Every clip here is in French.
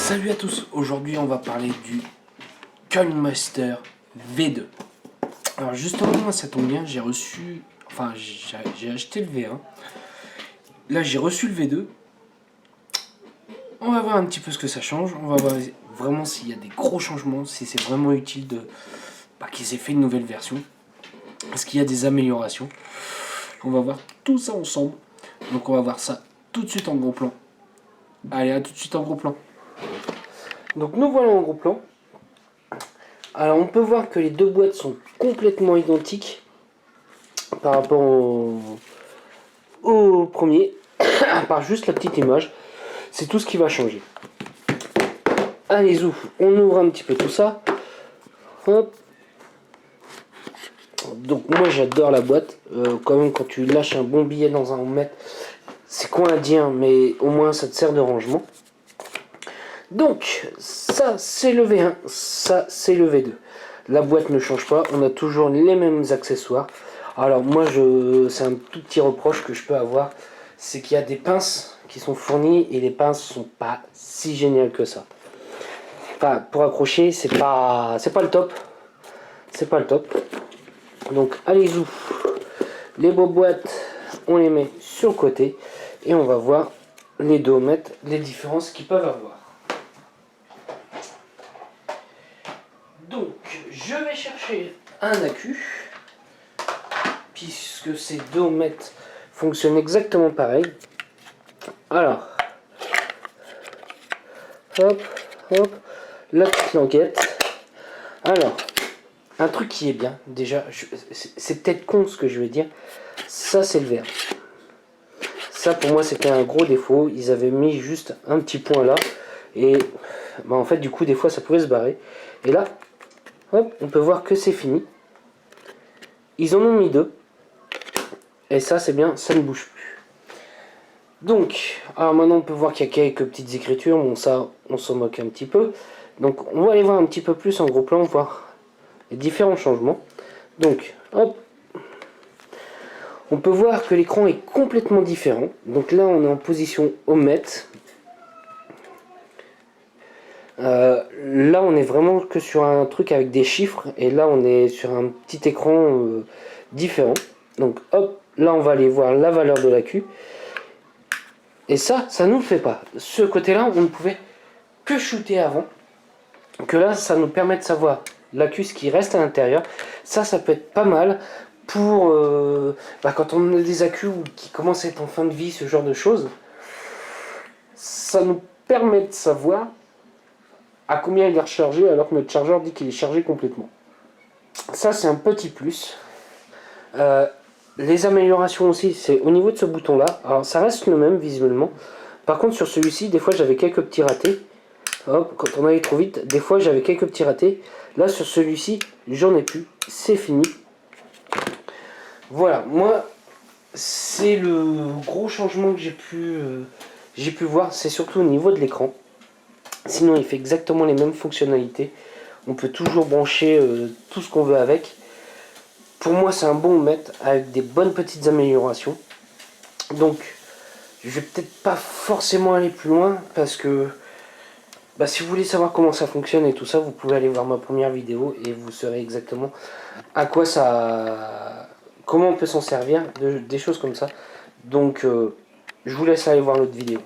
Salut à tous, aujourd'hui on va parler du KineMaster V2. Alors justement, moi ça tombe bien, j'ai reçu, j'ai acheté le V1. Là j'ai reçu le V2. On va voir un petit peu ce que ça change, on va voir vraiment s'il y a des gros changements, si c'est vraiment utile qu'ils aient fait une nouvelle version. Est-ce qu'il y a des améliorations? On va voir tout ça ensemble. Donc on va voir ça tout de suite en gros plan. Allez, à tout de suite en gros plan. Donc nous voilà en gros plan. Alors on peut voir que les deux boîtes sont complètement identiques par rapport au premier, à part juste la petite image. C'est tout ce qui va changer. Allez zou, on ouvre un petit peu tout ça. Hop. Donc moi j'adore la boîte. Quand même quand tu lâches un bon billet dans un mètre, c'est quoi à dire, mais au moins ça te sert de rangement. Donc ça c'est le V1, ça c'est le V2. La boîte ne change pas, on a toujours les mêmes accessoires. Alors moi c'est un tout petit reproche que je peux avoir, c'est qu'il y a des pinces qui sont fournies et les pinces sont pas si géniales que ça. Enfin pour accrocher c'est pas le top. C'est pas le top. Donc allez-y. Les beaux boîtes, on les met sur le côté et on va voir les deux mètres, les différences qu'ils peuvent avoir. Donc, je vais chercher un accu, puisque ces deux mètres fonctionnent exactement pareil. Alors, hop, hop, la petite languette. Alors, un truc qui est bien, déjà, c'est peut-être con ce que je vais dire, ça c'est le vert. Ça pour moi c'était un gros défaut, ils avaient mis juste un petit point là, et en fait du coup des fois ça pouvait se barrer. Et là, hop, on peut voir que c'est fini. Ils en ont mis deux. Et ça c'est bien, ça ne bouge plus. Donc, alors maintenant on peut voir qu'il y a quelques petites écritures. Bon ça, on s'en moque un petit peu. Donc on va aller voir un petit peu plus en gros plan, voir les différents changements. Donc, hop. On peut voir que l'écran est complètement différent. Donc là on est en position omelette. Là on est vraiment que sur un truc avec des chiffres. Et là on est sur un petit écran différent. Donc hop, là on va aller voir la valeur de l'accu. Et ça nous le fait pas. Ce côté-là, on ne pouvait que shooter avant. Que là, ça nous permet de savoir l'accu qui reste à l'intérieur. Ça peut être pas mal pour quand on a des accus qui commencent à être en fin de vie, ce genre de choses. Ça nous permet de savoir à combien il est rechargé alors que notre chargeur dit qu'il est chargé complètement. Ça, c'est un petit plus. Les améliorations aussi, c'est au niveau de ce bouton là. Alors ça reste le même visiblement. Par contre sur celui-ci, des fois j'avais quelques petits ratés. Hop, quand on allait trop vite, des fois j'avais quelques petits ratés. Là sur celui-ci, j'en ai plus. C'est fini. Voilà, moi c'est le gros changement que j'ai pu voir. C'est surtout au niveau de l'écran. Sinon il fait exactement les mêmes fonctionnalités. On peut toujours brancher tout ce qu'on veut avec. Pour moi c'est un bon mètre avec des bonnes petites améliorations. Donc je vais peut-être pas forcément aller plus loin parce que si vous voulez savoir comment ça fonctionne et tout ça, vous pouvez aller voir ma première vidéo et vous saurez exactement à quoi ça, comment on peut s'en servir, des choses comme ça. Donc je vous laisse aller voir l'autre vidéo.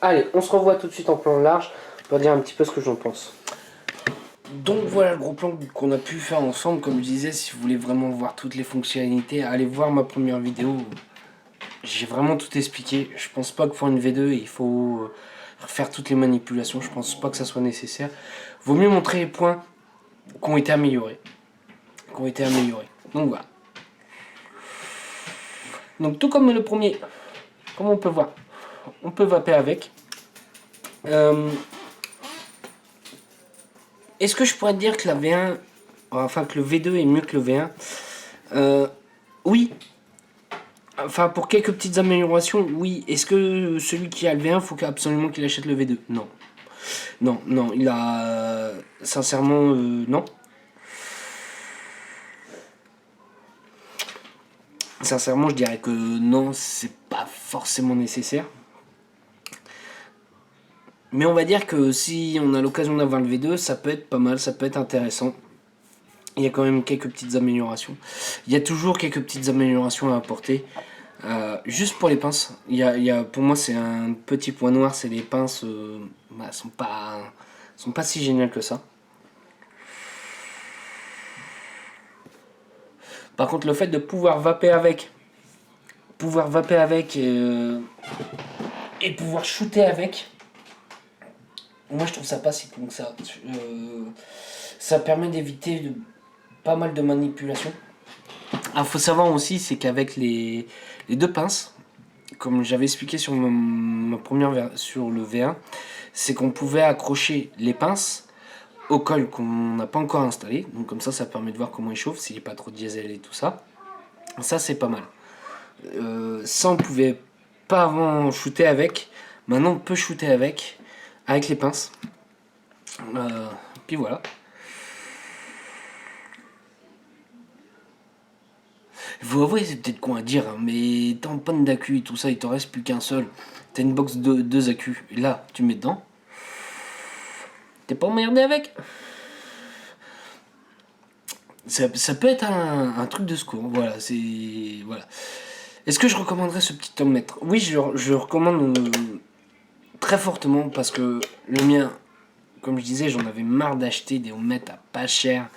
Allez, on se revoit tout de suite en plan large pour dire un petit peu ce que j'en pense. Donc voilà le gros plan qu'on a pu faire ensemble. Comme je disais, si vous voulez vraiment voir toutes les fonctionnalités, allez voir ma première vidéo. J'ai vraiment tout expliqué. Je pense pas que pour une V2 il faut faire toutes les manipulations. Je pense pas que ça soit nécessaire. Vaut mieux montrer les points qui ont été améliorés. Donc voilà. Donc tout comme le premier, comme on peut voir, on peut vaper avec. Est-ce que je pourrais dire que la V1, enfin que le V2 est mieux que le V1? Oui. Enfin, pour quelques petites améliorations, oui. Est-ce que celui qui a le V1, faut absolument qu'il achète le V2? Non. Non, il a... sincèrement, non. Sincèrement, je dirais que non, c'est pas forcément nécessaire. Mais on va dire que si on a l'occasion d'avoir le V2, ça peut être pas mal, ça peut être intéressant. Il y a quand même quelques petites améliorations. Il y a toujours quelques petites améliorations à apporter. Juste pour les pinces, pour moi c'est un petit point noir, c'est les pinces sont pas si géniales que ça. Par contre, le fait de pouvoir vaper avec, et pouvoir shooter avec, moi je trouve ça pas si con que ça. Ça permet d'éviter pas mal de manipulations. Il faut savoir aussi, c'est qu'avec les deux pinces, comme j'avais expliqué sur ma première sur le V1, c'est qu'on pouvait accrocher les pinces au col qu'on n'a pas encore installé. Donc comme ça permet de voir comment il chauffe, s'il n'y a pas trop de diesel et tout ça. Ça, c'est pas mal. Ça, on pouvait pas avant shooter avec. Maintenant, on peut shooter avec les pinces. Puis voilà. Vous avouez, c'est peut-être con à dire, hein, mais t'es en panne d'accu et tout ça, il t'en reste plus qu'un seul. T'as une box de 2 accus. Et là, tu mets dedans. T'es pas emmerdé avec. Ça peut être un truc de secours. Voilà, c'est. Voilà. Est-ce que je recommanderais ce petit thermomètre? Oui, je recommande très fortement parce que le mien, comme je disais, j'en avais marre d'acheter des thermomètres à pas cher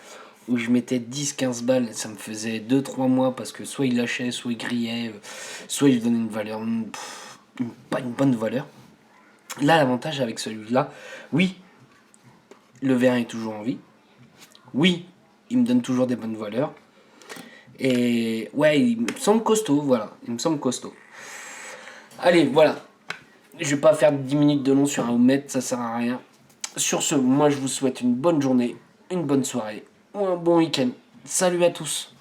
où je mettais 10-15 balles et ça me faisait 2-3 mois parce que soit il lâchait, soit il grillait, soit il donnait une valeur, pas une bonne valeur. Là, l'avantage avec celui-là, oui, le verre est toujours en vie. Oui, il me donne toujours des bonnes valeurs. Et ouais, il me semble costaud, voilà. Il me semble costaud. Allez, voilà. Je vais pas faire 10 minutes de long sur un omelette, ça sert à rien. Sur ce, moi je vous souhaite une bonne journée, une bonne soirée ou un bon week-end. Salut à tous.